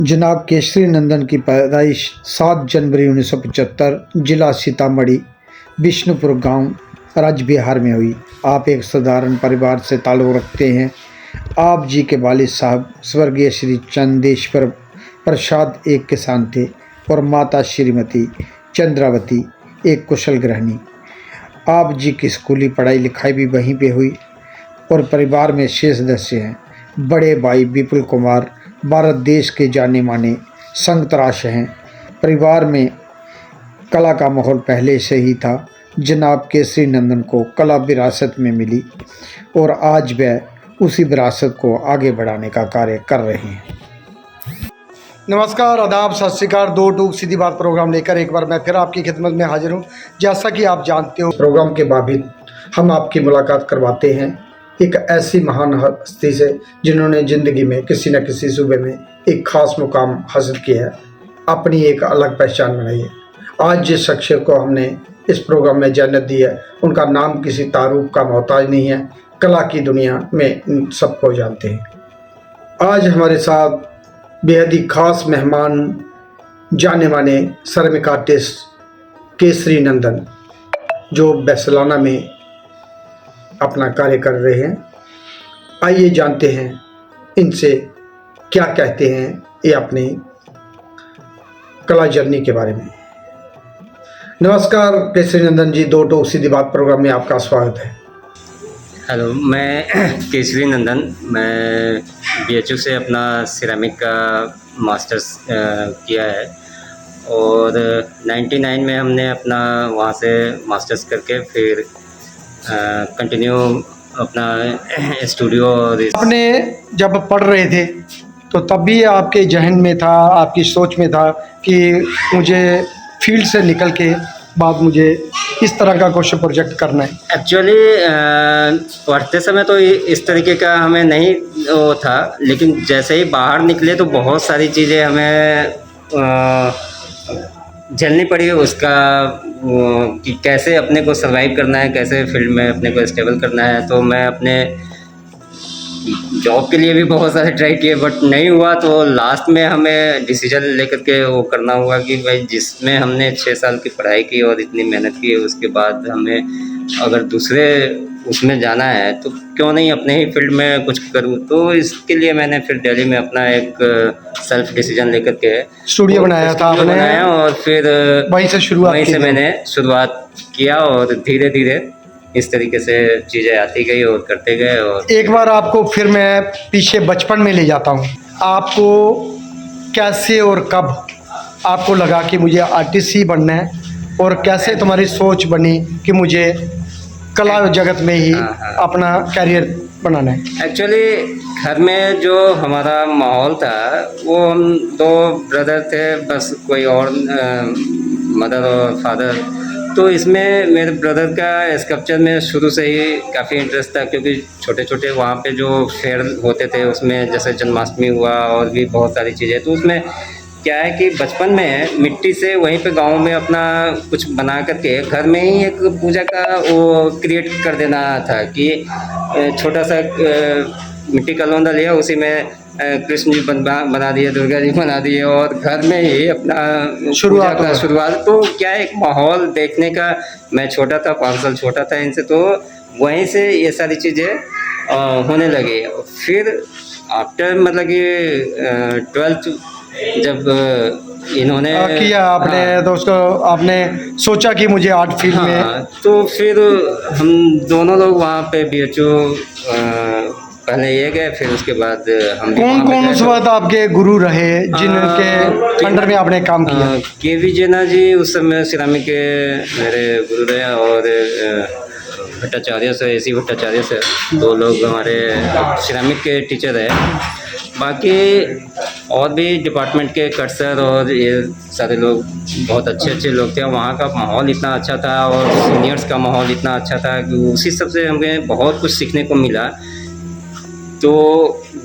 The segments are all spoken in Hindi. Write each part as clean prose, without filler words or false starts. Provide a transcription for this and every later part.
जनाब केसरी नंदन की पैदाइश 7 जनवरी 1975 जिला सीतामढ़ी विष्णुपुर गांव, राज्य बिहार में हुई। आप एक साधारण परिवार से ताल्लुक़ रखते हैं। आप जी के वालिद साहब स्वर्गीय श्री चंदेश्वर प्रसाद एक किसान थे और माता श्रीमती चंद्रावती एक कुशल गृहिणी। आप जी की स्कूली पढ़ाई लिखाई भी वहीं पे हुई और परिवार में 6 सदस्य हैं। बड़े भाई विपुल कुमार भारत देश के जाने माने संगतराश हैं। परिवार में कला का माहौल पहले से ही था। जनाब केसरी नंदन को कला विरासत में मिली और आज वह उसी विरासत को आगे बढ़ाने का कार्य कर रहे हैं। नमस्कार, आदाब, सत श्री अकाल। 2 टूक सीधी बात प्रोग्राम लेकर एक बार मैं फिर आपकी खिदमत में हाजिर हूँ। जैसा कि आप जानते हो, प्रोग्राम के बाबित हम आपकी मुलाकात करवाते हैं एक ऐसी महान हस्ती से जिन्होंने ज़िंदगी में किसी न किसी सूबे में एक ख़ास मुकाम हासिल किया है, अपनी एक अलग पहचान बनाई है। आज जिस शख्सियत को हमने इस प्रोग्राम में जन्नत दी है, उनका नाम किसी तारुफ का मोहताज नहीं है। कला की दुनिया में सबको जानते हैं। आज हमारे साथ बेहद ही ख़ास मेहमान, जाने माने सेरेमिक आर्टिस्ट केसरी नंदन, जो बैसलाना में अपना कार्य कर रहे हैं। आइए जानते हैं इनसे क्या कहते हैं ये अपनी कला जर्नी के बारे में। नमस्कार केसरी नंदन जी, 2 टूक सीधी बात प्रोग्राम में आपका स्वागत है। हेलो, मैं केसरी नंदन, मैं BHU से अपना सिरेमिक का मास्टर्स किया है और 99 में हमने अपना वहाँ से मास्टर्स करके फिर कंटिन्यू अपना स्टूडियो। और आपने जब पढ़ रहे थे तो तब भी आपके जहन में था, आपकी सोच में था कि मुझे फील्ड से निकल के बाद मुझे इस तरह का कुछ प्रोजेक्ट करना है? एक्चुअली पढ़ते समय तो इस तरीके का हमें नहीं वो था, लेकिन जैसे ही बाहर निकले तो बहुत सारी चीज़ें हमें झेलनी पड़ी उसका, कि कैसे अपने को सर्वाइव करना है, कैसे फील्ड में अपने को स्टेबल करना है। तो मैं अपने जॉब के लिए भी बहुत सारे ट्राई किए बट नहीं हुआ। तो लास्ट में हमें डिसीजन लेकर के वो करना हुआ कि भाई जिसमें हमने 6 साल की पढ़ाई की और इतनी मेहनत की, उसके बाद हमें अगर दूसरे उसमें जाना है तो क्यों नहीं अपने ही फील्ड में कुछ करूँ। तो इसके लिए मैंने फिर दिल्ली में अपना एक सेल्फ डिसीजन लेकर के स्टूडियो बनाया था आपने? बनाया और फिर वहीं से मैंने शुरुआत किया और धीरे धीरे इस तरीके से चीज़ें आती गई और करते गए। और एक बार आपको फिर मैं पीछे बचपन में ले जाता हूँ। आपको कैसे और कब आपको लगा कि मुझे आर्टिस्ट ही बनना है, और कैसे तुम्हारी सोच बनी कि मुझे कला जगत में ही अपना कैरियर बनाना है? एक्चुअली घर में जो हमारा माहौल था वो हम 2 ब्रदर थे बस, कोई और मदर और फादर। तो इसमें मेरे ब्रदर का स्कल्पचर में शुरू से ही काफ़ी इंटरेस्ट था, क्योंकि छोटे छोटे वहाँ पे जो फेयर होते थे उसमें जैसे जन्माष्टमी हुआ और भी बहुत सारी चीज़ें। तो उसमें क्या है कि बचपन में मिट्टी से वहीं पे गांव में अपना कुछ बना करके घर में ही एक पूजा का वो क्रिएट कर देना था कि छोटा सा मिट्टी का लोंदा लिया, उसी में कृष्ण जी बना दिए, दुर्गा जी बना दिए और घर में ही अपना शुरुआत। तो क्या एक माहौल देखने का, मैं छोटा था, 5 साल छोटा था इनसे, तो वहीं से ये सारी चीज़ें होने लगी। फिर आफ्टर मतलब कि 12th जब इन्होंने किया आपने, तो उसको आपने सोचा कि मुझे आर्ट फील्ड में, तो फिर हम दोनों लोग वहाँ पे BHU पहले ये गए, फिर उसके बाद हम कौन उस वक्त आपके गुरु रहे जिनके अंडर में आपने काम किया? KV जेना जी उस समय सिरामिक के मेरे गुरु रहे, और भट्टाचार्य से, AC भट्टाचार्य से 2 लोग हमारे सिरामिक के टीचर है। बाकी और भी डिपार्टमेंट के कट सर और ये सारे लोग बहुत अच्छे लोग थे। वहाँ का माहौल इतना अच्छा था और सीनियर्स का माहौल इतना अच्छा था कि उसी सब से हमें बहुत कुछ सीखने को मिला। तो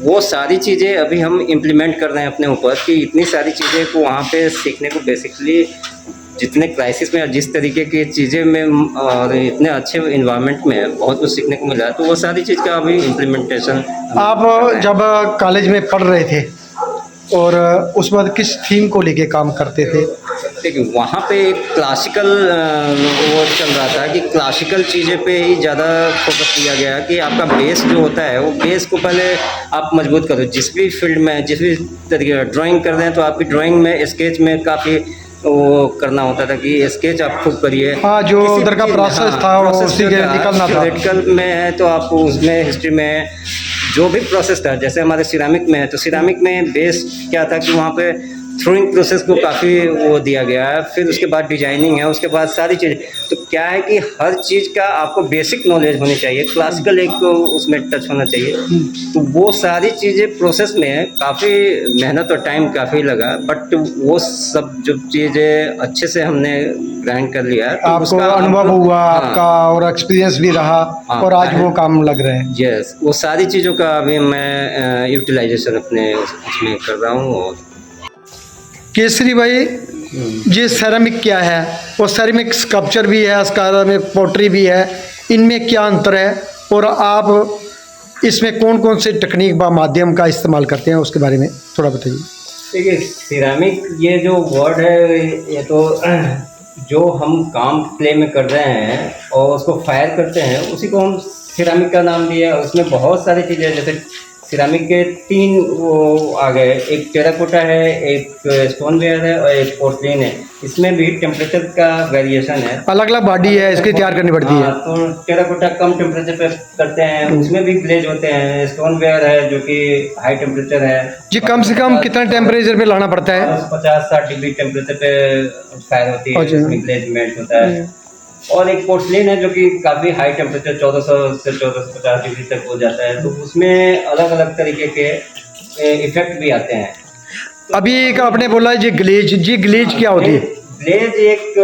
वो सारी चीज़ें अभी हम इम्प्लीमेंट कर रहे हैं अपने ऊपर, कि इतनी सारी चीज़ें को वहाँ पे सीखने को, बेसिकली जितने क्राइसिस में और जिस तरीके की चीज़ें में और इतने अच्छे इन्वायरमेंट में बहुत कुछ सीखने को मिला। तो वो सारी चीज़ का अभी इम्प्लीमेंटेशन। आप जब कॉलेज में पढ़ रहे थे और उसके बाद किस थीम को लेके काम करते थे? देखिए वहाँ पे एक क्लासिकल वो चल रहा था कि क्लासिकल चीज़ें पे ही ज़्यादा फोकस किया गया कि आपका बेस जो होता है वो बेस को पहले आप मजबूत करो। जिस भी फील्ड में जिस भी तरीके ड्राइंग कर रहे हैं तो आपकी ड्राइंग में स्केच में काफ़ी वो करना होता था कि स्केच आप खूब करिए। हाँ, जो उधर का प्रोसेस था वो उसी के निकलना था। थ्योरेटिकल में है तो आप उसमें हिस्ट्री में जो भी प्रोसेस था, जैसे हमारे सिरामिक में है तो सिरामिक में बेस क्या था कि वहाँ पे थ्रोइंग प्रोसेस को काफ़ी वो दिया गया है। फिर उसके बाद डिजाइनिंग है, उसके बाद सारी चीज़। तो क्या है कि हर चीज़ का आपको बेसिक नॉलेज होनी चाहिए, क्लासिकल एक तो उसमें टच होना चाहिए। तो वो सारी चीज़ें प्रोसेस में काफ़ी मेहनत और टाइम काफ़ी लगा, बट वो सब जो चीज़ें अच्छे से हमने ग्राइंड कर लिया तो आपको उसका अनुभव हुआ हाँ, आपका और एक्सपीरियंस भी रहा हाँ, और आज वो काम लग रहे हैं। यस, वो सारी चीज़ों का अभी मैं यूटिलाइजेशन अपने उसमें कर रहा हूँ। और केसरी भाई, ये सेरामिक क्या है? वो सेरामिक स्कल्पचर भी है, सेरामिक पोट्री भी है, इनमें क्या अंतर है और आप इसमें कौन कौन से टेक्निक व माध्यम का इस्तेमाल करते हैं उसके बारे में थोड़ा बताइए। देखिए सिरामिक ये जो वर्ड है ये तो जो हम काम क्ले में कर रहे हैं और उसको फायर करते हैं उसी को हम सिरामिक का नाम दिया। उसमें बहुत सारी चीज़ें, जैसे सिरामिक के 3 वो आ गए, एक टेराकोटा है, एक स्टोनवेयर है और एक पोर्सलिन है। इसमें भी टेम्परेचर का वेरिएशन है, अलग अलग बॉडी है, इसकी तैयार करनी पड़ती है। हाँ, तो टेराकोटा कम टेम्परेचर पे करते हैं, उसमें भी ग्लेज होते हैं। स्टोनवेयर है जो कि हाई टेम्परेचर है जी, कम से कम कितना टेम्परेचर पे लाना पड़ता है? 50-60 डिग्री टेम्परेचर पे फायर होती है, अच्छा। उसमें ग्लेज मेल्ट होता है। और एक पोर्सलिन है जो कि काफ़ी हाई टेम्परेचर 1400 से 1450 डिग्री तक हो जाता है। तो उसमें अलग अलग तरीके के इफेक्ट भी आते हैं। अभी एक आपने बोला जी ग्लेज, जी ग्लेज क्या होती है? ग्लेज एक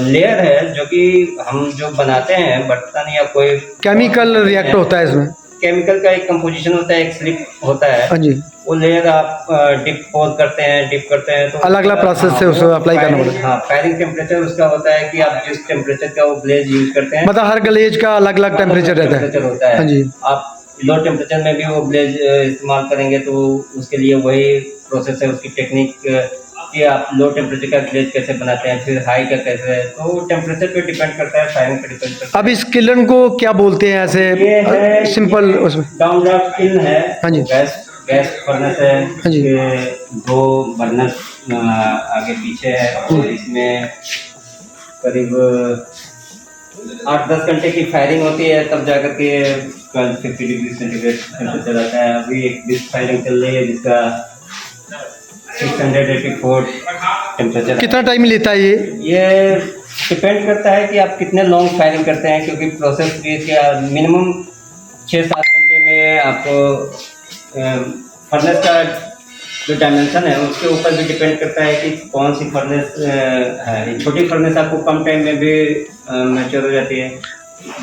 लेयर है जो कि हम जो बनाते हैं बर्तन या कोई केमिकल रिएक्ट होता है इसमें? केमिकल का एक कंपोजिशन होता है, एक स्लिप होता है। हाँ जी, वो लेयर आप डिप करते हैं तो अलग अलग प्रोसेस से उसको अप्लाई करना पड़ता है। हाँ, फायरिंग टेम्परेचर उसका होता है कि आप जिस टेम्परेचर का वो ग्लेज यूज करते हैं, मतलब हर ग्लेज का अलग अलग टेम्परेचर रहता है। टेम्परेचर होता है। हाँ जी, आप लो टेम्परेचर में भी वो ग्लेज इस्तेमाल करेंगे तो उसके लिए वही प्रोसेस है, उसकी टेक्निक कि आप लो टेम्परेचर का ग्लेज कैसे बनाते हैं, फिर हाई का कैसे, तो टेम्परेचर पे डिपेंड करता है, फायरिंग पे डिपेंड करता है। अब इस किलन को क्या बोलते हैं ये है ऐसे सिंपल उसमें? डाउन ड्राफ्ट किल्न है। हाँ जी। गैस फर्नेस है। हाँ जी। इसके 2 बर्नर आगे पीछे है और इसमें करीब 8-10 घंटे की फायरिंग होती है, तब जाकर के 50 डिग्री सेंटीग्रेड टेम्परेचर आता है। अभी एक डिस्क फायरिंग चल रही है जिसका 684 टेम्परेचर। कितना टाइम लेता है ये डिपेंड करता है कि आप कितने लॉन्ग फायरिंग करते हैं, क्योंकि प्रोसेस भी क्या मिनिमम 6-7 घंटे में आपको फर्नेस का जो डायमेंशन है उसके ऊपर भी डिपेंड करता है कि कौन सी फर्नेस है। छोटी फर्नेस आपको कम टाइम में भी मैच्योर हो जाती है,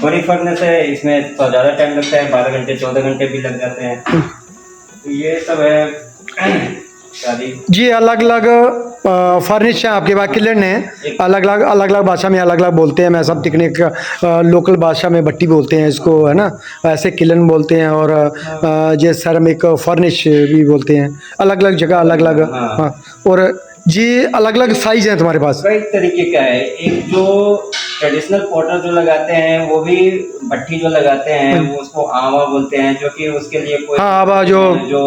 बड़ी फर्नेस है इसमें तो ज़्यादा टाइम लगता है, 12 घंटे 14 घंटे भी लग जाते हैं। तो ये सब है जी। अलग अलग फर्निश है आपके पास, किलन है, अलग अलग भाषा में अलग अलग बोलते हैं। मैं सब टेक्निक लोकल भाषा में भट्टी बोलते हैं इसको, है ना, ऐसे किलन बोलते हैं और ये सेरामिक फर्निश भी बोलते हैं। अलग अलग जगह अलग अलग। हाँ, और जी अलग अलग साइज हैं तुम्हारे पास? कई तरीके का है। एक जो ट्रेडिशनल पॉटर जो लगाते हैं वो भी भट्टी जो लगाते हैं वो उसको आवा बोलते हैं, जो कि उसके लिए कोई हाँ, आवा जो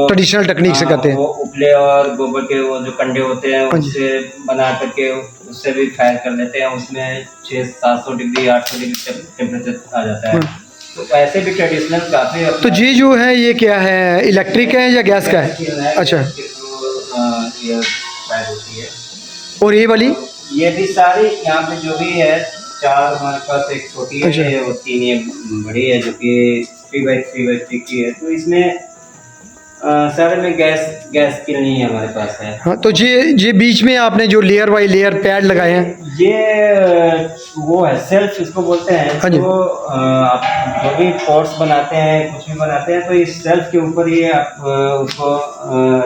ट्रेडिशनल टेक्निक से करते हैं, वो उपले और गोबर के वो जो कंडे होते हैं उससे बना करके उससे भी फायर कर लेते हैं। उसमें 600-700 डिग्री 800 डिग्री टेम्परेचर आ जाता है। तो ऐसे भी ट्रेडिशनल काफी। तो जी जो है ये क्या है, इलेक्ट्रिक है या गैस का है? अच्छा। होती है। और ये वाली? ये भी सारी यहाँ पे जो भी है 4 हमारे पास, एक छोटी है और 3 ये बड़ी है जो कि 3x3 की है। तो इसमें सारे में गैस की नहीं है हमारे पास है। हाँ, तो ये बीच में आपने जो लेयर बाई लेयर पैड लगाए हैं, ये वो है सेल्फ इसको बोलते हैं। हाँ जी। तो आप जो भी पॉट्स बनाते हैं कुछ भी बनाते हैं तो इस सेल्फ के ऊपर ही आप उसको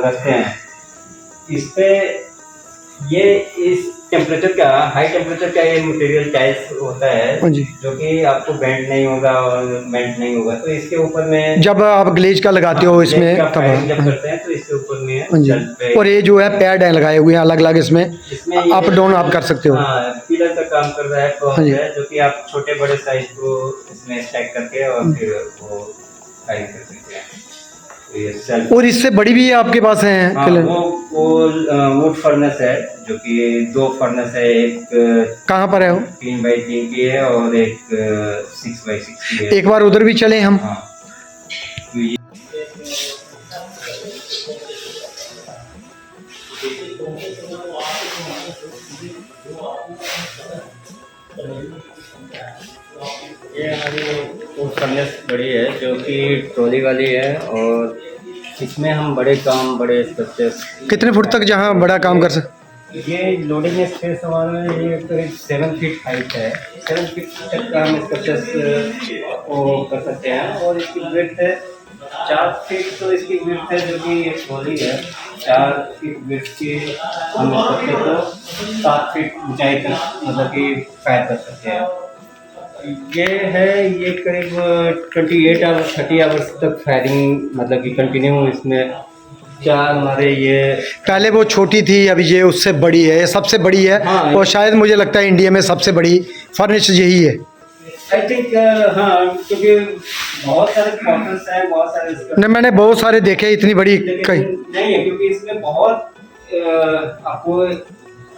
रखते हैं। इस पे ये इस टेम्परेचर का, हाई टेम्परेचर का ये मटेरियल टाइल्स होता हाँ है जी। जो कि आपको बेंड नहीं होगा और मेल्ट नहीं होगा, तो इसके ऊपर में जब आप ग्लेज का लगाते हो इसमें तब फायरिंग जब हाँ करते हैं तो इसके ऊपर में हाँ जी। शेल्फ पे और ये जो है पैड है लगाए हुए हैं अलग अलग, इसमें इसमें ये अप डाउन आप कर सकते हो। हाँ पिलर का काम कर रहा है, हाँ प्रॉप जी। है जो कि आप छोटे बड़े साइज को इसमें स्टैक करके और फिर वो फायरिंग कर सकते हैं। तो ये शेल्फ, और इससे बड़ी भी आपके पास है हाँ फिलहाल? वो वुड फर्नेस है जो कि 2 फर्नेस है, एक कहाँ पर है वो? 3x3 की है और एक 6x6 की है। एक बार उधर भी चले हम। हाँ तो ये हमारी वुड फर्नेस बड़ी है जो कि ट्रॉली वाली है, और इसमें हम बड़े काम, बड़े स्ट्रक्चर्स, कितने फुट तक जहाँ बड़ा काम कर सकते? ये लोडिंग स्पेस हमारा ये करीब 7 फीट हाइट है, 7 फीट तक का हम स्ट्रक्चर्स वो कर सकते हैं। और इसकी विड्थ है 4 फीट, तो इसकी विड्थ है जो कि एक ट्रॉली है 4 फीट विड्थ की, हम स्ट्रक्चर को 7 फीट ऊंचाई तक मतलब कि फायर कर सकते हैं। ये है, ये करीब 28 आवर्स 30 आवर्स तक फायरिंग मतलब कि कंटिन्यू इसमें चार हमारे ये। पहले वो छोटी थी, अभी ये उससे बड़ी है, ये सबसे बड़ी है। हाँ, और शायद मुझे लगता है इंडिया में सबसे बड़ी फर्निश यही है। आई थिंक हाँ, क्योंकि बहुत सारे मॉडल्स हैं, बहुत सारे नहीं, मैंने बहुत सारे देखे इतनी बड़ी कहीं नहीं है, क्योंकि इसमें बहुत आपको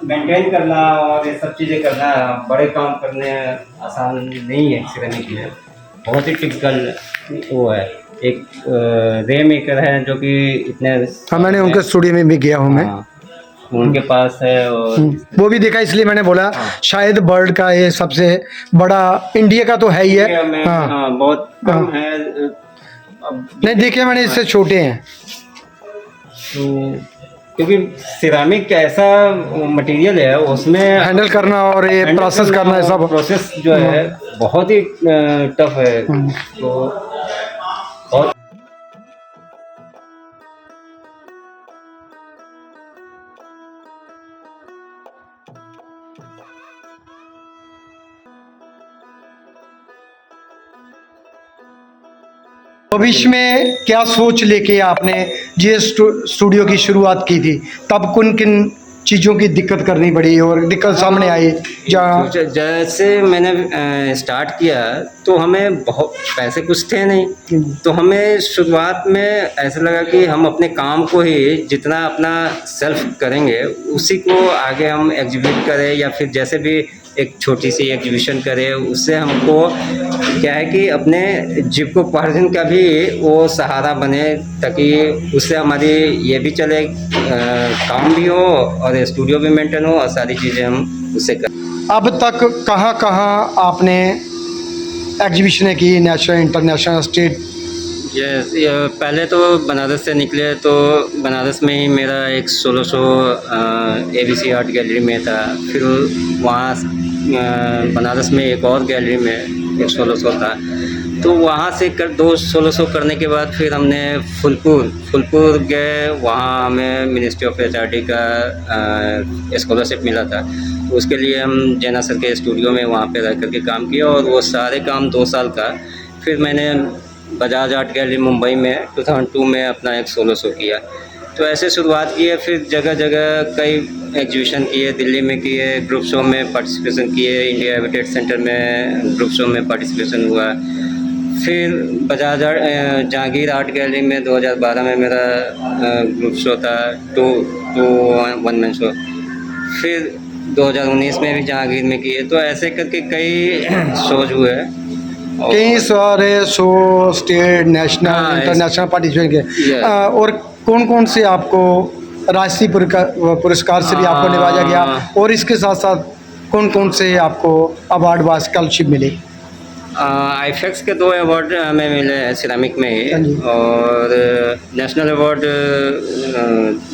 मेंटेन करना और ये सब चीज़ें करना, बड़े काम करने आसान नहीं है सिरेमिक में, बहुत ही टिपिकल वो है। एक रे मेकर है जो कि इतने, हाँ मैंने उनके स्टूडियो में भी गया हूँ मैं। हाँ, उनके पास है और वो भी देखा, इसलिए मैंने बोला हाँ। शायद वर्ल्ड का ये सबसे बड़ा, इंडिया का तो है ही है। हाँ हाँ बहुत कम है। नहीं देखे मैंने, इससे छोटे हैं। तो क्योंकि सिरामिक ऐसा मटेरियल है, उसमें हैंडल करना और ये प्रोसेस करना है सब प्रोसेस जो है बहुत ही टफ है। तो बहुत भविष्य में क्या सोच लेके आपने ये स्टूडियो की शुरुआत की थी, तब किन किन चीज़ों की दिक्कत करनी पड़ी और दिक्कत सामने आई? जहाँ जैसे मैंने स्टार्ट किया तो हमें बहुत पैसे कुछ थे नहीं, तो हमें शुरुआत में ऐसा लगा कि हम अपने काम को ही जितना अपना सेल्फ करेंगे उसी को आगे हम एग्जीक्यूट करें, या फिर जैसे भी एक छोटी सी एग्जीबिशन करें, उससे हमको क्या है कि अपने जीविकोपार्जन का भी वो सहारा बने, ताकि उससे हमारी ये भी चले, काम भी हो और स्टूडियो भी मेंटेन हो और सारी चीज़ें हम उससे करें। अब तक कहाँ कहाँ आपने एग्जीबिशनें की, नेशनल इंटरनेशनल स्टेट? यस, पहले तो बनारस से निकले तो बनारस में ही मेरा एक 1600 ABC आर्ट गैलरी में था, फिर वहाँ बनारस में एक और गैलरी में एक 1600 था, तो वहाँ से कर 1600 करने के बाद फिर हमने फुलपुर गए, वहाँ हमें मिनिस्ट्री ऑफ HRD का स्कॉलरशिप मिला था, तो उसके लिए हम जैना सर के स्टूडियो में वहाँ पे रह करके काम किया, और वो सारे काम 2 साल का। फिर मैंने बजाज आर्ट गैलरी मुंबई में 2002 में अपना एक 1600 किया। तो ऐसे शुरुआत की है, फिर जगह जगह कई एग्जीबिशन किए, दिल्ली में किए, ग्रुप शो में पार्टिसिपेशन किए, इंडिया हैबिटेट सेंटर में ग्रुप शो में पार्टिसिपेशन हुआ, फिर बजाज जहांगीर आर्ट गैलरी में 2012 में मेरा ग्रुप शो था, 2 वन मैन शो, फिर 2019 में भी जहांगीर में किए। तो ऐसे करके कई शोज हुए कई सारे शो स्टेट नेशनल हाँ, इंटरनेशनल पार्टिसिपेट किए। Yes. और कौन कौन से आपको राष्ट्रीय पुरस्कार से भी आपको नवाजा गया, और इसके साथ साथ कौन कौन से आपको अवार्ड व स्कॉलरशिप मिले? IFEX के 2 अवार्ड हमें मिले हैं सिरामिक में हाँ जी। ही, और नेशनल अवार्ड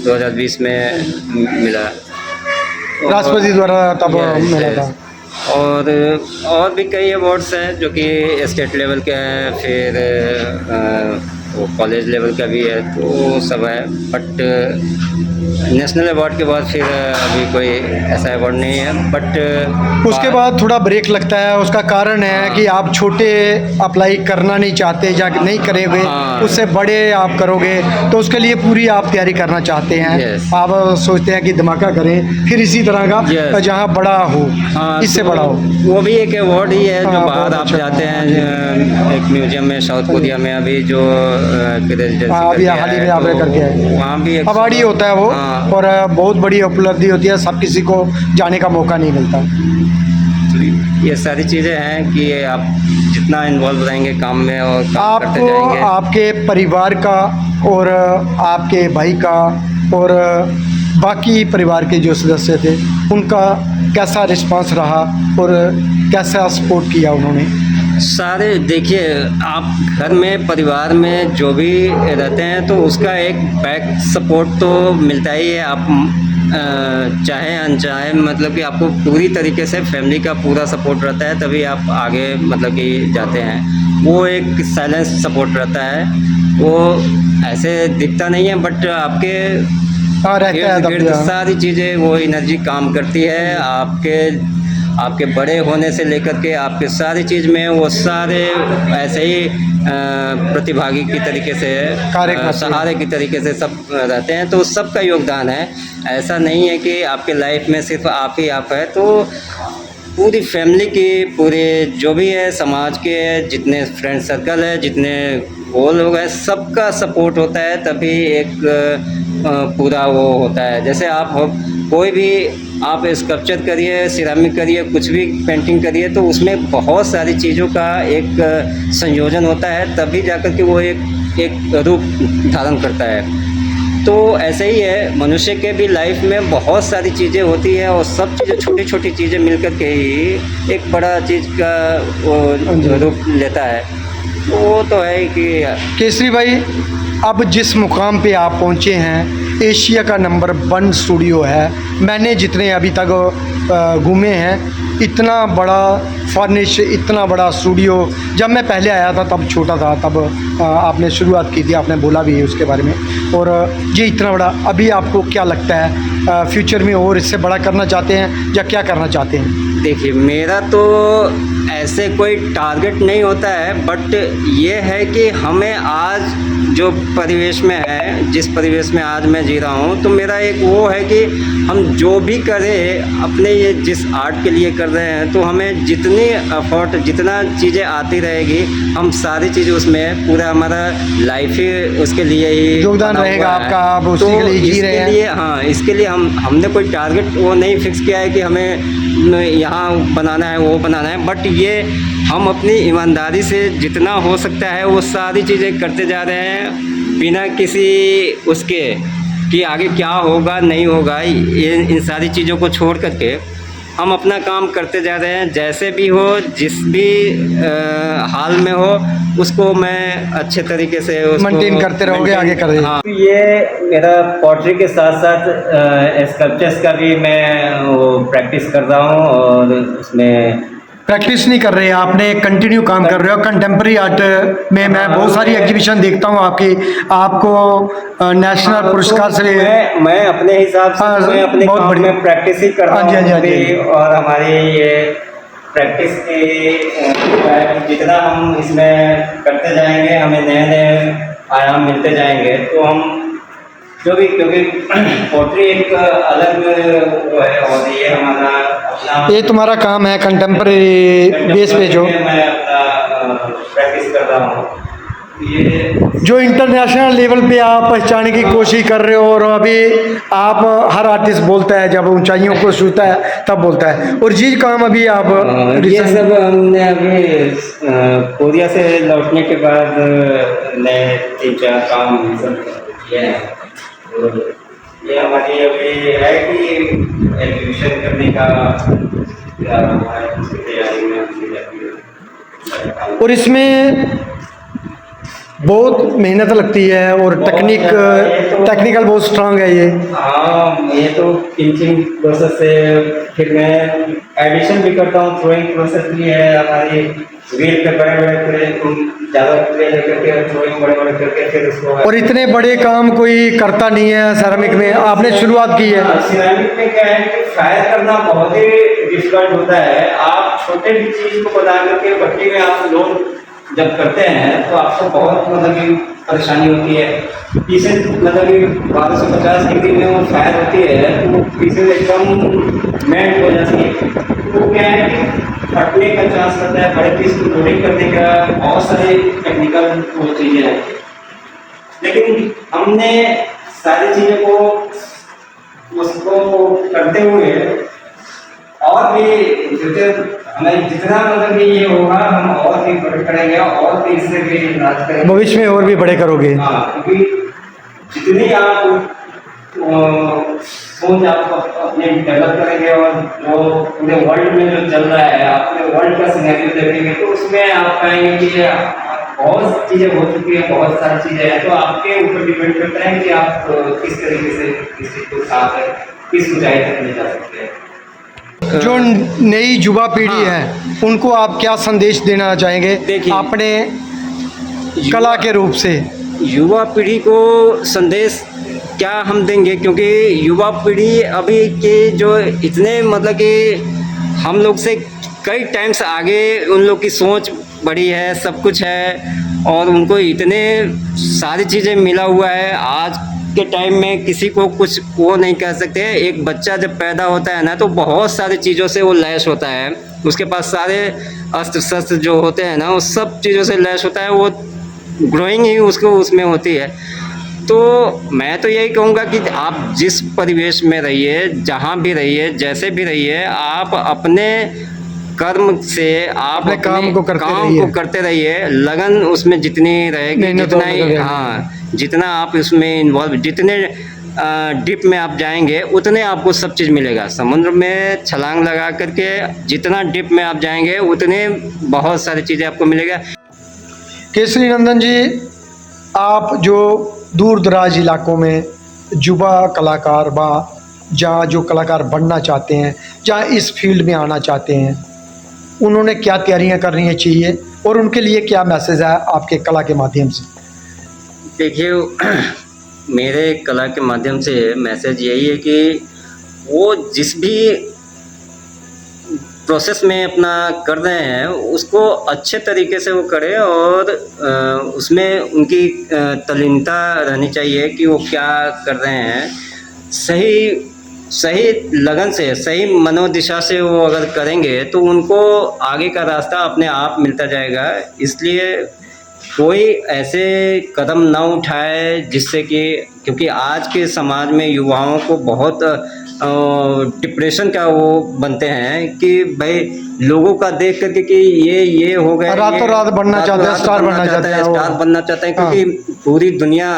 2020 में मिला, राष्ट्रपति द्वारा तब मिला था। और भी कई अवार्ड्स हैं जो कि स्टेट लेवल के हैं, फिर वो कॉलेज लेवल का भी है, तो सब है। बट नेशनल अवार्ड के बाद फिर अभी कोई ऐसा अवार्ड नहीं है। बट उसके बाद थोड़ा ब्रेक लगता है, उसका कारण है कि आप छोटे अप्लाई करना नहीं चाहते या नहीं करेंगे, हाँ। उससे बड़े आप करोगे तो उसके लिए पूरी आप तैयारी करना चाहते हैं। Yes. आप सोचते हैं कि धमाका करें, फिर इसी तरह का Yes. जहाँ बड़ा हो, हाँ, इससे तो बड़ा हो। वो भी एक अवार्ड ही है जो हाँ, बाहर बहुत आप अच्छा। जाते हैं एक म्यूजियम में, साउथ कोरिया में अभी जो रेजिडेंसी हाँ, अभी करके हाल ही आया में है, आपने तो करके आए। वहाँ भी एक अवार्ड ही होता है वो, हाँ। और बहुत बड़ी उपलब्धि होती है, सब किसी को जाने का मौका नहीं मिलता। तो ये सारी चीज़ें हैं कि आप जितना इन्वॉल्व रहेंगे काम में और काम करते आपको जाएंगे। आपके परिवार का और आपके भाई का और बाकी परिवार के जो सदस्य थे उनका कैसा रिस्पांस रहा और कैसा सपोर्ट किया उन्होंने? सारे देखिए, आप घर में परिवार में जो भी रहते हैं तो उसका एक बैक सपोर्ट तो मिलता ही है। आप चाहे अनचाहे, मतलब कि आपको पूरी तरीके से फैमिली का पूरा सपोर्ट रहता है, तभी आप आगे मतलब कि जाते हैं। वो एक साइलेंस सपोर्ट रहता है, वो ऐसे दिखता नहीं है, बट आपके हाँ, रहता है इर्द तब गिर्द सारी चीज़ें वो एनर्जी काम करती है। आपके बड़े होने से लेकर के आपके सारी चीज़ में वो सारे ऐसे ही प्रतिभागी की तरीके से कार्य करते हैं। सहारे की तरीके से सब रहते हैं, तो सबका योगदान है। ऐसा नहीं है कि आपके लाइफ में सिर्फ आप ही आप है, तो पूरी फैमिली की, पूरे जो भी है समाज के जितने फ्रेंड सर्कल है, जितने वो लोग हैं, सबका सपोर्ट होता है, तभी एक पूरा वो होता है। जैसे आप कोई भी आप स्कल्पचर करिए, सिरामिक करिए, कुछ भी पेंटिंग करिए, तो उसमें बहुत सारी चीज़ों का एक संयोजन होता है, तभी जाकर के वो एक रूप धारण करता है। तो ऐसे ही है, मनुष्य के भी लाइफ में बहुत सारी चीज़ें होती है, और सब चीज़ें छोटी छोटी चीज़ें मिलकर के ही एक बड़ा चीज़ का वो रूप लेता है। तो वो तो है कि केसरी भाई, अब जिस मुकाम पे आप पहुंचे हैं, एशिया का नंबर 1 स्टूडियो है। मैंने जितने अभी तक घूमे हैं, इतना बड़ा फर्निश, इतना बड़ा स्टूडियो, जब मैं पहले आया था तब छोटा था, तब आपने शुरुआत की थी, आपने बोला भी है उसके बारे में। और ये इतना बड़ा, अभी आपको क्या लगता है फ्यूचर में और इससे बड़ा करना चाहते हैं या क्या करना चाहते हैं? देखिए, मेरा तो ऐसे कोई टारगेट नहीं होता है, बट ये है कि हमें आज जो परिवेश में है, जिस परिवेश में आज मैं जी रहा हूँ, तो मेरा एक वो है कि हम जो भी करें अपने ये जिस आर्ट के लिए कर रहे हैं, तो हमें जितनी एफर्ट, जितना चीज़ें आती रहेगी, हम सारी चीज़ उसमें पूरा हमारा लाइफ ही उसके लिए ही योगदान बना रहेगा हुआ है। आपका, आप उसी तो के लिए जी रहे इसके हैं। लिए, हाँ, इसके लिए हमने कोई टारगेट वो नहीं फिक्स किया है कि हमें यहाँ बनाना है, वो बनाना है, बट ये हम अपनी ईमानदारी से जितना हो सकता है वो सारी चीज़ें करते जा रहे हैं, बिना किसी उसके कि आगे क्या होगा नहीं होगा। ये इन सारी चीज़ों को छोड़ करके हम अपना काम करते जा रहे हैं, जैसे भी हो, जिस भी हाल में हो, उसको मैं अच्छे तरीके से उसको मेंटेन करते रहोगे, आगे कर रहे। हाँ, ये मेरा पोट्री के साथ साथ स्कल्पचर्स का भी मैं वो प्रैक्टिस कर रहा हूँ, और उसमें प्रैक्टिस नहीं कर रहे हैं, आपने कंटिन्यू काम कर रहे हो। कंटेम्प्रेरी आर्ट में मैं बहुत सारी एग्जीबिशन देखता हूँ आपकी, आपको नेशनल पुरस्कार से। मैं अपने हिसाब से हाँ, मैं अपने बहुत काम बढ़िया। में प्रैक्टिस ही कर रहा हाँ जी, हाँ जी, हूँ हाँ जी। अभी, और हमारी ये प्रैक्टिस की जितना हम इसमें करते जाएंगे, हमें नए नए आयाम मिलते जाएंगे, तो हम जो भी, क्योंकि पोट्री एक अलग वो है, और ये हमारा अपना, ये तुम्हारा काम है कंटेम्प्रेरी बेस पे जो मैं अपना प्रैक्टिस कर रहा हूँ। ये जो इंटरनेशनल लेवल पे आप पहचाने की कोशिश कर रहे हो, और अभी आप हर आर्टिस्ट बोलता है जब ऊंचाइयों को छूता है तब बोलता है, और ये काम अभी आप ये सब हमने अभी कोरिया से लौटने के बाद नए 3-4 काम सब किए हैं। और ये हमारी अभी है कि एग्जीबिशन करने का उसकी तैयारी में। और इसमें बहुत मेहनत लगती है और टेक्निकल बहुत स्ट्रांग है ये। हाँ, ये तो पिंचिंग प्रोसेस से फिर मैं एडिशन भी करता हूँ, थ्रोइंग प्रोसेस भी है हमारी, व्हील पे बड़े बड़े पूरे ज़्यादा पूरे लेकर के थ्रोइंग बड़े बड़े करके फिर उसको। और इतने बड़े काम कोई करता नहीं है सेरामिक में, आपने शुरुआत की है। सिरेमिक में क्या है कि फायर करना बहुत ही डिफिकल्ट होता है। आप छोटे भी चीज़ को बना करके भट्टी में आप लोड जब करते हैं तो आपको बहुत मतलब कि परेशानी होती है। पीसेज मतलब कि 1250 डिग्री में वो फायर होती है तो वो पीसेज एकदम मेल्ट हो जाती है, तो क्या है कि फटने का चांस रहता है। बड़े पीस को लोडिंग करने का बहुत सारे टेक्निकल वो चीज़ें हैं, लेकिन हमने सारी चीज़ों को उसको करते हुए और भी हमें जितना मतलब कि ये होगा हम और भी बड़े करेंगे और भी इससे भी इलाज करेंगे भविष्य में और भी बड़े करोगे। हाँ, क्योंकि जितनी आप सोच आप अपने डेवलप करेंगे और जो पूरे वर्ल्ड में जो चल रहा है आप पूरे वर्ल्ड का सिनेरियो देखेंगे तो उसमें आप पाएंगे कि बहुत चीज़ें हो चुकी है, बहुत सारी चीज़ें हैं। तो आपके ऊपर डिपेंड करता है कि आप किस तरीके से इस चीज़ को साथ किस ऊंचाई तक ले जा सकते हैं। जो नई युवा पीढ़ी हाँ। है उनको आप क्या संदेश देना चाहेंगे देखिए, अपने कला के रूप से? युवा पीढ़ी को संदेश क्या हम देंगे, क्योंकि युवा पीढ़ी अभी के जो इतने मतलब कि हम लोग से कई टाइम्स आगे उन लोग की सोच बड़ी है, सब कुछ है और उनको इतने सारी चीज़ें मिला हुआ है। आज के टाइम में किसी को कुछ वो नहीं कह सकते। एक बच्चा जब पैदा होता है ना तो बहुत सारी चीज़ों से वो लैस होता है, उसके पास सारे अस्त्र शस्त्र जो होते हैं ना उस सब चीज़ों से लैस होता है, वो ग्रोइंग ही उसको उसमें होती है। तो मैं तो यही कहूँगा कि आप जिस परिवेश में रहिए, जहाँ भी रहिए, जैसे भी रहिए, आप अपने कर्म से आप अपने काम को करते रहिए। लगन उसमें जितनी रहेगी, मेहनत जितना और ही लगन। हाँ, जितना आप इसमें इन्वॉल्व, जितने डीप में आप जाएंगे उतने आपको सब चीज़ मिलेगा। समुद्र में छलांग लगा करके जितना डीप में आप जाएंगे उतने बहुत सारी चीज़ें आपको मिलेगा। केसरी नंदन जी, आप जो दूर दराज इलाकों में युवा कलाकार व जहाँ जो कलाकार बनना चाहते हैं, जहाँ इस फील्ड में आना चाहते हैं, उन्होंने क्या तैयारियां करनी चाहिए और उनके लिए क्या मैसेज है आपके कला के माध्यम से? देखिए, मेरे कला के माध्यम से मैसेज यही है कि वो जिस भी प्रोसेस में अपना कर रहे हैं उसको अच्छे तरीके से वो करें और उसमें उनकी तल्लीनता रहनी चाहिए कि वो क्या कर रहे हैं। सही लगन से, सही मनोदिशा से वो अगर करेंगे तो उनको आगे का रास्ता अपने आप मिलता जाएगा। इसलिए कोई ऐसे कदम ना उठाए जिससे कि, क्योंकि आज के समाज में युवाओं को बहुत डिप्रेशन का वो बनते हैं कि भाई लोगों का देख करके कि ये हो गए, रातों रात बनना चाहते हैं, स्टार बनना चाहते हैं, स्टार बनना चाहते हैं, क्योंकि पूरी दुनिया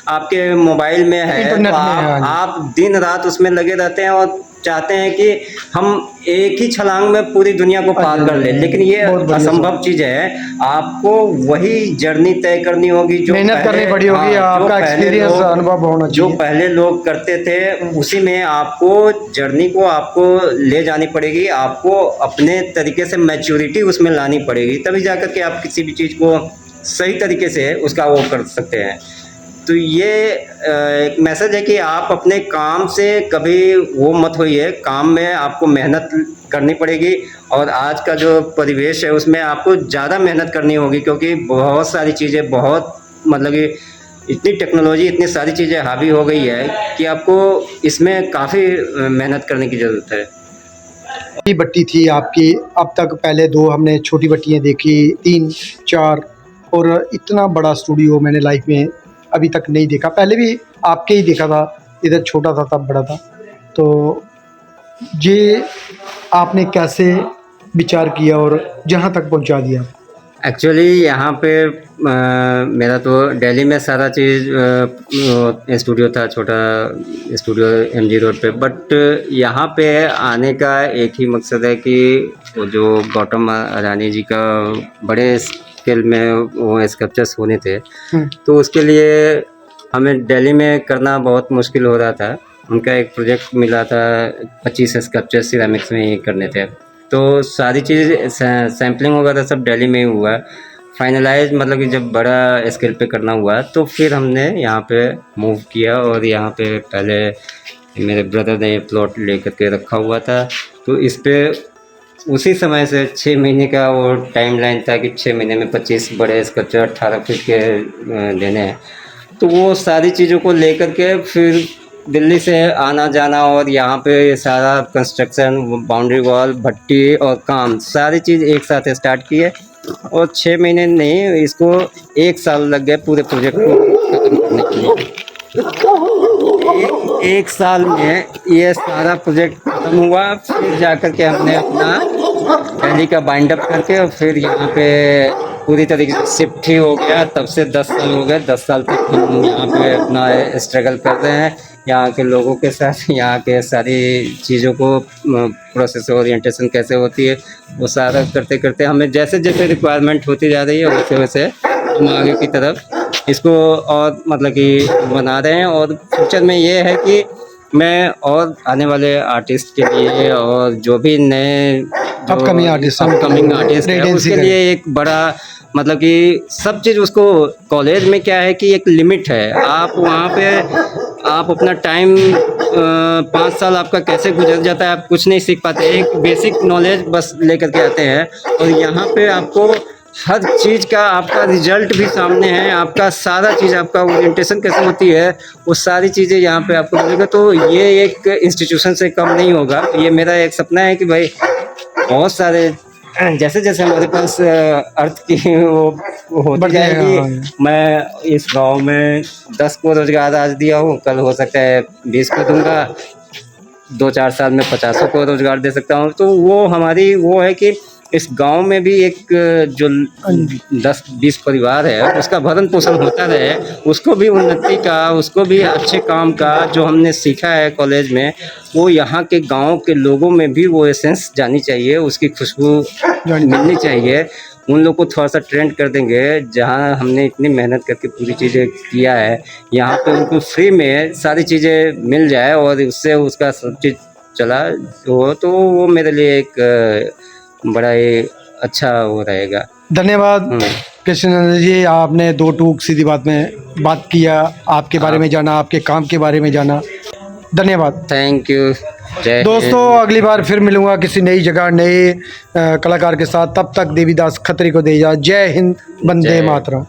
आपके मोबाइल में है, इंटरनेट तो में है। आप दिन रात उसमें लगे रहते हैं और चाहते हैं कि हम एक ही छलांग में पूरी दुनिया को पार कर ले, लेकिन ये असंभव चीज़ है। आपको वही जर्नी तय करनी होगी जो मेहनत करनी पड़ी होगी, आपका एक्सपीरियंस अनुभव होना चाहिए। जो पहले लोग करते थे उसी में आपको जर्नी को आपको ले जानी पड़ेगी, आपको अपने तरीके से मैच्योरिटी उसमें लानी पड़ेगी, तभी जाकर के आप किसी भी चीज़ को सही तरीके से उसका वो कर सकते हैं। तो ये एक मैसेज है कि आप अपने काम से कभी वो मत होइए, काम में आपको मेहनत करनी पड़ेगी और आज का जो परिवेश है उसमें आपको ज़्यादा मेहनत करनी होगी, क्योंकि बहुत सारी चीज़ें, बहुत मतलब कि इतनी टेक्नोलॉजी, इतनी सारी चीज़ें हावी हो गई है कि आपको इसमें काफ़ी मेहनत करने की ज़रूरत है। बड़ी भट्टी थी आपकी, अब तक पहले 2 हमने छोटी भट्टियाँ देखी, 3, 4 और इतना बड़ा स्टूडियो मैंने लाइफ में अभी तक नहीं देखा। पहले भी आपके ही देखा था, इधर छोटा था तब बड़ा था। तो ये आपने कैसे विचार किया और जहाँ तक पहुँचा दिया? एक्चुअली यहाँ पे मेरा तो दिल्ली में सारा चीज़ स्टूडियो था, छोटा स्टूडियो MG रोड पे, बट यहाँ पे आने का एक ही मकसद है कि वो जो गौतम अडानी जी का बड़े स्केल में वो स्कल्पचर्स होने थे, तो उसके लिए हमें दिल्ली में करना बहुत मुश्किल हो रहा था। उनका एक प्रोजेक्ट मिला था, 25 स्कल्पचर सिरेमिक्स में ही करने थे। तो सारी चीज़ सैम्पलिंग वगैरह सब दिल्ली में ही हुआ। फाइनलाइज मतलब कि जब बड़ा स्केल पे करना हुआ तो फिर हमने यहाँ पे मूव किया, और यहाँ पे पहले मेरे ब्रदर ने प्लॉट लेकर के रखा हुआ था। तो इस पे उसी समय से 6 महीने का वो टाइमलाइन था कि 6 महीने में 25 बड़े स्कल्पचर 18 फीट के देने हैं। तो वो सारी चीज़ों को लेकर के फिर दिल्ली से आना जाना, और यहाँ पे सारा कंस्ट्रक्शन, बाउंड्री वॉल, भट्टी और काम, सारी चीज़ एक साथ स्टार्ट किए, और 6 महीने नहीं, इसको 1 साल लग गए पूरे प्रोजेक्ट को खत्म करने के लिए। एक साल में ये सारा प्रोजेक्ट खत्म हुआ। फिर जाकर के हमने अपना दिल्ली का बाइंड अप करके, और फिर यहाँ पे पूरी तरीके से शिफ्ट ही हो गया। तब से 10 साल हो गए। 10 साल तक हम यहाँ पे अपना स्ट्रगल कर रहे हैं यहाँ के लोगों के साथ। यहाँ के सारी चीज़ों को प्रोसेस ओरिएंटेशन कैसे होती है, वो सारा करते करते हमें जैसे जैसे रिक्वायरमेंट होती जा रही है वैसे वैसे हम आगे की तरफ इसको और मतलब कि बना रहे हैं। और फ्यूचर में ये है कि मैं और आने वाले आर्टिस्ट के लिए, और जो भी नए अपकमिंग आर्टिस्ट है उसके लिए एक बड़ा मतलब कि सब चीज़ उसको, कॉलेज में क्या है कि एक लिमिट है। आप वहाँ पे आप अपना टाइम 5 साल आपका कैसे गुजर जाता है आप कुछ नहीं सीख पाते। एक बेसिक नॉलेज बस लेकर के आते हैं, और यहाँ पे आपको हर चीज़ का आपका रिजल्ट भी सामने है। आपका सारा चीज़, आपका ओरिएंटेशन कैसे होती है, वो सारी चीज़ें यहाँ पे आपको मिलेगा। तो ये एक इंस्टीट्यूशन से कम नहीं होगा। ये मेरा एक सपना है कि भाई बहुत सारे जैसे जैसे हमारे पास अर्थ की वो होती जाएगी, मैं इस गांव में 10 को रोजगार आज दिया हूँ, कल हो सकता है 20 को दूंगा, 2-4 साल में 50 को रोजगार दे सकता हूँ। तो वो हमारी वो है कि इस गांव में भी एक जो 10-20 परिवार है उसका भरण पोषण होता रहे, उसको भी उन्नति का, उसको भी अच्छे काम का जो हमने सीखा है कॉलेज में, वो यहाँ के गांव के लोगों में भी वो एसेंस जानी चाहिए, उसकी खुशबू मिलनी चाहिए। उन लोग को थोड़ा सा ट्रेंड कर देंगे। जहाँ हमने इतनी मेहनत करके पूरी चीज़ें किया है, यहाँ पे उनको फ्री में सारी चीज़ें मिल जाए और उससे उसका सब चीज़ चला हो, तो वो मेरे लिए एक बड़ा ही अच्छा वो रहेगा। धन्यवाद कृष्ण जी, आपने 2 टूक सीधी बात में बात किया, आपके बारे में जाना, आपके काम के बारे में जाना। धन्यवाद, थैंक यू। दोस्तों अगली बार फिर मिलूंगा किसी नई जगह नए कलाकार के साथ। तब तक देवीदास खत्री को दे जा। जय हिंद, वंदे मातरम।